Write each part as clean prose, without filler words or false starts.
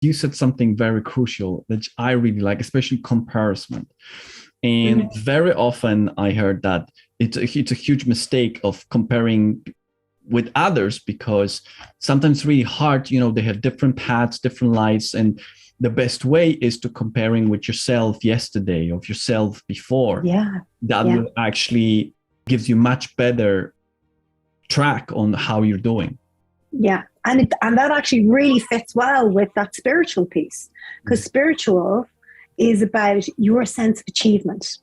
you said something very crucial that I really like, especially comparison. And very often I heard that it's a huge mistake of comparing with others, because sometimes it's really hard, they have different paths, different lives, and the best way is to comparing with yourself yesterday, of yourself before. That will actually gives you much better track on how you're doing. And that actually really fits well with that spiritual piece, because spiritual is about your sense of achievement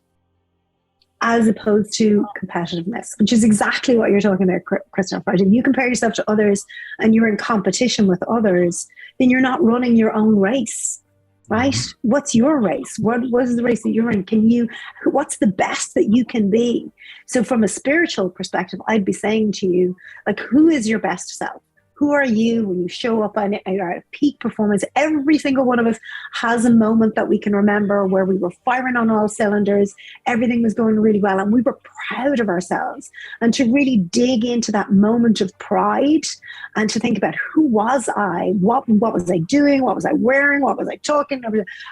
as opposed to competitiveness, which is exactly what you're talking about, Kristof, right? If you compare yourself to others and you're in competition with others, then you're not running your own race, right? What's your race? What is the race that you're in? What's the best that you can be? So from a spiritual perspective, I'd be saying to you, like, who is your best self? Who are you when you show up at a peak performance? Every single one of us has a moment that we can remember where we were firing on all cylinders, everything was going really well, and we were proud of ourselves. And to really dig into that moment of pride and to think about, who was I? What was I doing? What was I wearing? What was I talking?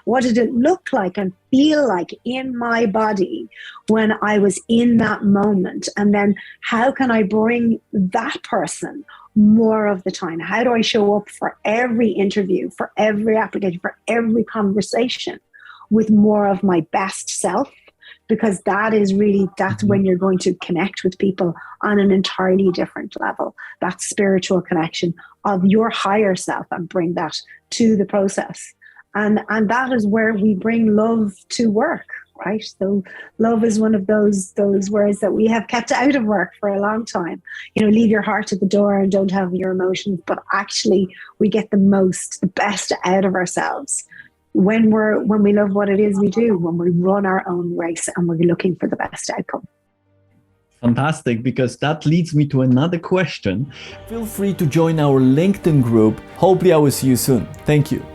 What did it look like and feel like in my body when I was in that moment? And then how can I bring that person more of the time? How do I show up for every interview, for every application, for every conversation with more of my best self? Because that's when you're going to connect with people on an entirely different level, that spiritual connection of your higher self, and bring that to the process. And that is where we bring love to work, right? So love is one of those words that we have kept out of work for a long time. Leave your heart at the door and don't have your emotions. But actually, we get the best out of ourselves when we love what it is we do, when we run our own race and we're looking for the best outcome. Fantastic, because that leads me to another question. Feel free to join our LinkedIn group. Hopefully I will see you soon. Thank you.